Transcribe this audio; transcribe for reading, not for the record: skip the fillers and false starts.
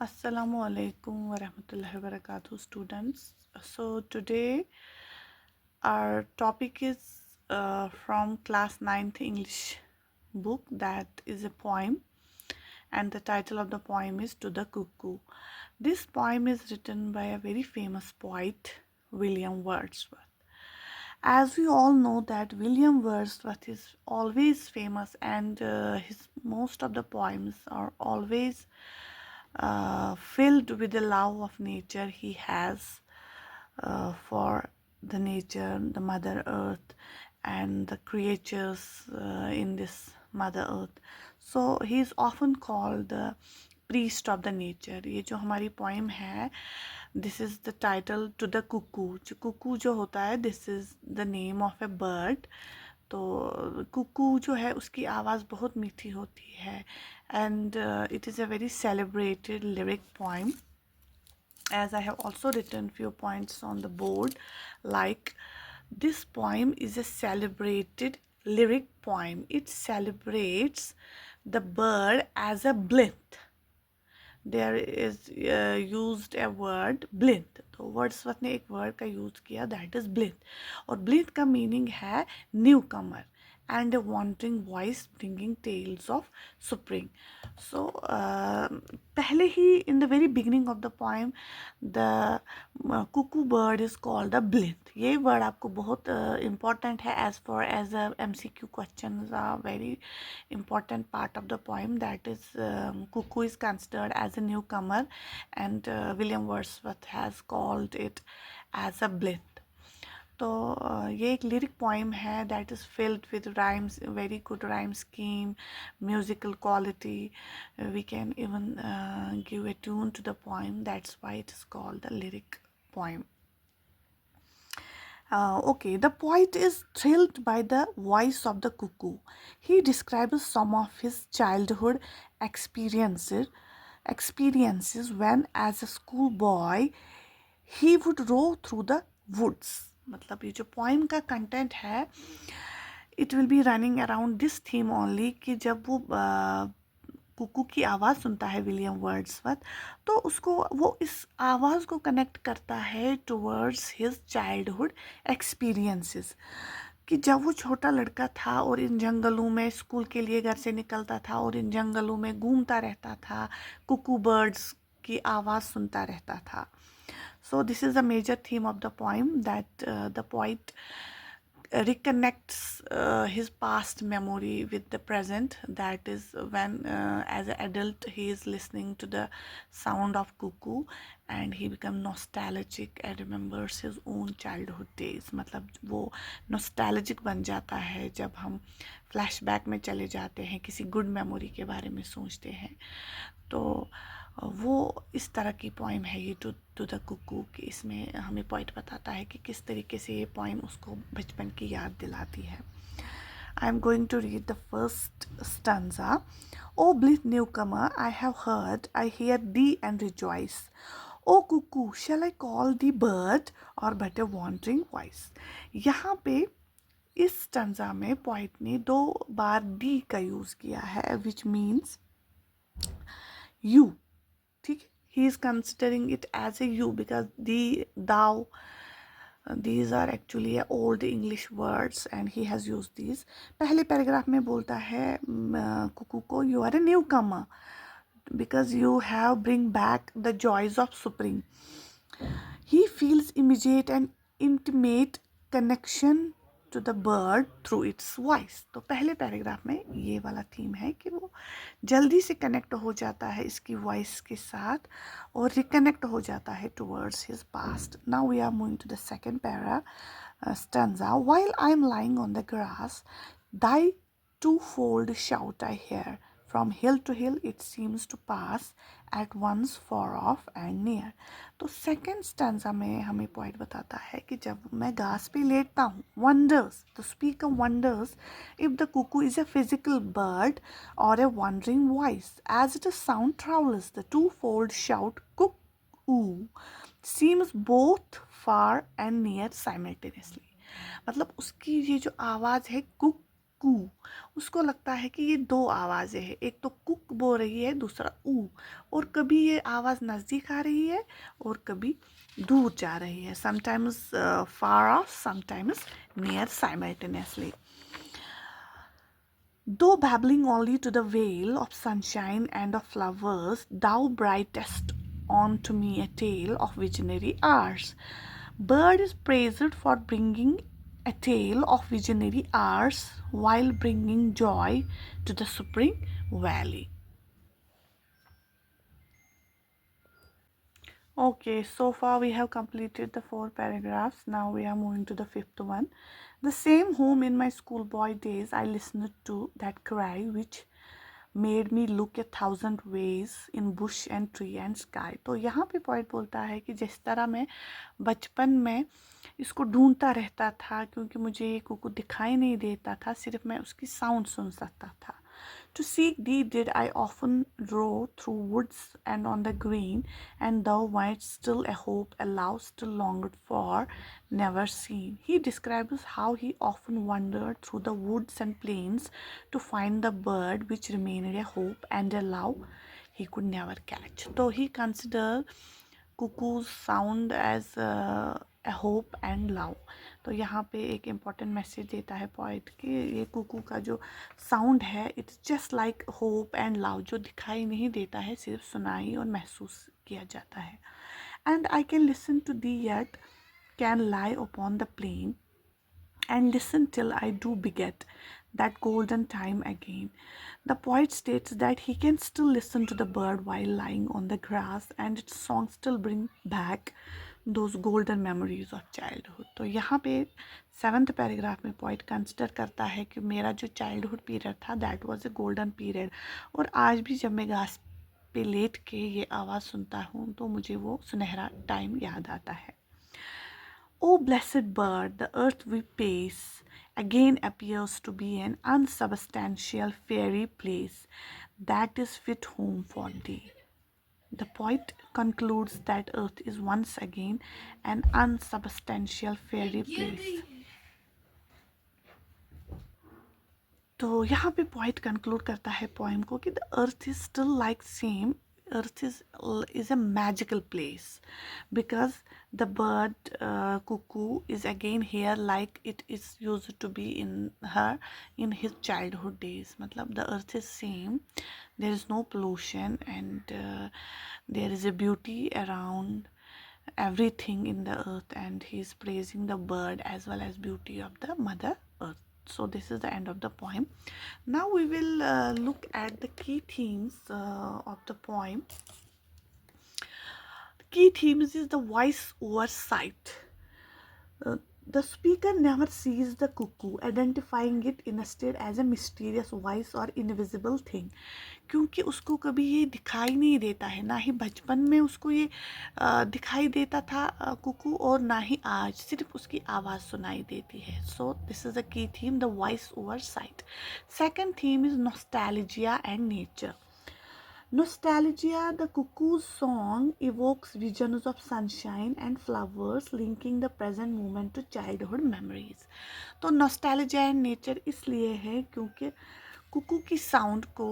Assalamu alaikum wa rahmatullahi wa barakatuh, students. So, today our topic is from class 9th English book, that is a poem, and the title of the poem is To the Cuckoo. This poem is written by a very famous poet, William Wordsworth. As we all know that William Wordsworth is always famous, and his most of the poems are always filled with the love of nature he has for the nature, the Mother Earth, and the creatures in this Mother Earth. So he is often called the priest of the nature. ये जो हमारी poem है, this is the title To the Cuckoo. जो cuckoo जो होता है, this is the name of a bird. तो कुकू जो है उसकी आवाज़ बहुत मीठी होती है, and it is a very celebrated lyric poem. As I have also written few points on the board, like this poem is a celebrated lyric poem. It celebrates the bird as a blith. There is used a word blith. तो Wordsworth ने एक word का use किया, that is blithe. और blithe का meaning है new Qamar and a wandering voice bringing tales of spring. So पहले ही in the very beginning of the poem the cuckoo bird is called a blith. ये word आपको बहुत important है, as far as MCQ questions are very important part of the poem. That is cuckoo is considered as a newcomer, and William Wordsworth has called it as a blith. तो ये एक lyric poem है that is filled with rhymes, very good rhyme scheme, musical quality. We can even give a tune to the poem, that's why it is called the lyric poem. Okay, the poet is thrilled by the voice of the cuckoo. He describes some of his childhood experiences when, as a schoolboy, he would roam through the woods. मतलब ये जो poem का content है, it will be running around this theme only, कि जब वो कुकू की आवाज़ सुनता है विलियम वर्ड्सवर्थ, तो उसको वो इस आवाज़ को कनेक्ट करता है टुवर्ड्स हिज चाइल्डहुड एक्सपीरियंसेस, कि जब वो छोटा लड़का था और इन जंगलों में स्कूल के लिए घर से निकलता था और इन जंगलों में घूमता रहता था, कुकू बर्ड्स की आवाज़ सुनता रहता था. So this is a major theme of the poem, that the poet reconnects his past memory with the present. That is when as an adult he is listening to the sound of cuckoo and he becomes nostalgic and remembers his own childhood days. मतलब वो nostalgic बन जाता है जब हम flashback में चले जाते हैं, किसी good memory के बारे में सोचते हैं. तो वो इस तरह की पोइम है ये टू द कुकू, कि इसमें हमें पोइट बताता है कि किस तरीके से ये पोइम उसको बचपन की याद दिलाती है. I am going to read the first stanza. O blithe newcomer, I have heard, I hear thee and rejoice. O cuckoo, shall I call thee bird or but a wandering voice. यहाँ पे इस stanza में poet ने 2 बार दी का use किया है, which means you. ठीक, he is considering it as a you because thou, these are actually old English words and he has used these. पहले पैराग्राफ में बोलता है कुकू को, you are a newcomer because you have bring back the joys of spring. He feels immediate and intimate connection to the bird through its voice. तो पहले paragraph में ये वाला थीम है कि वो जल्दी से कनेक्ट हो जाता है इसकी वॉइस के साथ और रिकनेक्ट हो जाता है towards his past. Now we are moving to the second para stanza. While I am lying on the grass, thy twofold shout I hear. From hill to hill it seems to pass, at once far off and near. तो second stanza में हमें point बताता है कि जब मैं घास पे लेटता हूँ, wonders, the speaker wonders if the cuckoo is a physical bird or a wandering voice. As the sound travels, the twofold shout cuckoo seems both far and near simultaneously. मतलब उसकी ये जो आवाज़ है कुक कू, उसको लगता है कि ये दो आवाज़ें हैं, एक तो कुक बोल रही है, दूसरा ऊ, और कभी ये आवाज़ नज़दीक आ रही है और कभी दूर जा रही है, sometimes far of, sometimes near simultaneously. Though babbling only to the veil of sunshine and of flowers, thou brightest unto me a tale of visionary hours. Bird is praised for bringing a tale of visionary hours while bringing joy to the supreme valley. Okay, so far we have completed the 4 paragraphs. Now we are moving to the 5th one. The same home in my schoolboy days I listened to that cry which made me look 1,000 ways in bush and tree and sky. तो यहाँ पे point बोलता है कि जिस तरह मैं बचपन में इसको ढूंढता रहता था, क्योंकि मुझे ये कुकू दिखाई नहीं देता था, सिर्फ मैं उसकी साउंड सुन सकता था. To seek thee did I often roam through woods and on the green, and thou might still a hope, a love still longed for, never seen. He describes how he often wandered through the woods and plains to find the bird which remained a hope and a love he could never catch. So he considered cuckoo's sound as a hope and love. तो यहाँ पे एक important message देता है poet कि ये कुकू का जो साउंड है it's just like hope and love, जो दिखाई नहीं देता है, सिर्फ सुनाई और महसूस किया जाता है. And I can listen to thee yet can lie upon the plain and listen till I do beget that golden time again. The poet states that he can still listen to the bird while lying on the grass, and its song still bring back those golden memories of childhood. तो यहाँ पे 7th paragraph में poet consider करता है कि मेरा जो childhood period था that was a golden period, और आज भी जब मैं घास पे लेट के ये आवाज़ सुनता हूँ तो मुझे वो सुनहरा टाइम याद आता है. O blessed bird, the earth we pace again appears to be an unsubstantial fairy place that is fit home for thee. The poet concludes that earth is once again an unsubstantial fairy place. तो यहाँ पे poet conclude करता है poem को कि the earth is still like same, earth is a magical place because the bird cuckoo is again here like it is used to be in his childhood days. मतलब the earth is same, there is no pollution, and there is a beauty around everything in the earth, and he is praising the bird as well as beauty of the mother earth. So this is the end of the poem. Now we will look at the key themes of the poem. Key themes is the voice over sight. The speaker never sees the cuckoo, identifying it instead as a mysterious voice or invisible thing. क्योंकि उसको कभी ये दिखाई नहीं देता है, ना ही बचपन में उसको ये दिखाई देता था कुकू, और ना ही आज, सिर्फ उसकी आवाज़ सुनाई देती है. So this is the key theme, the voice over site. Second theme is nostalgia and nature. Nostalgia, the cuckoo's song evokes visions of sunshine and flowers, linking the present moment to childhood memories. तो nostalgia and nature इसलिए है क्योंकि कुकू की sound को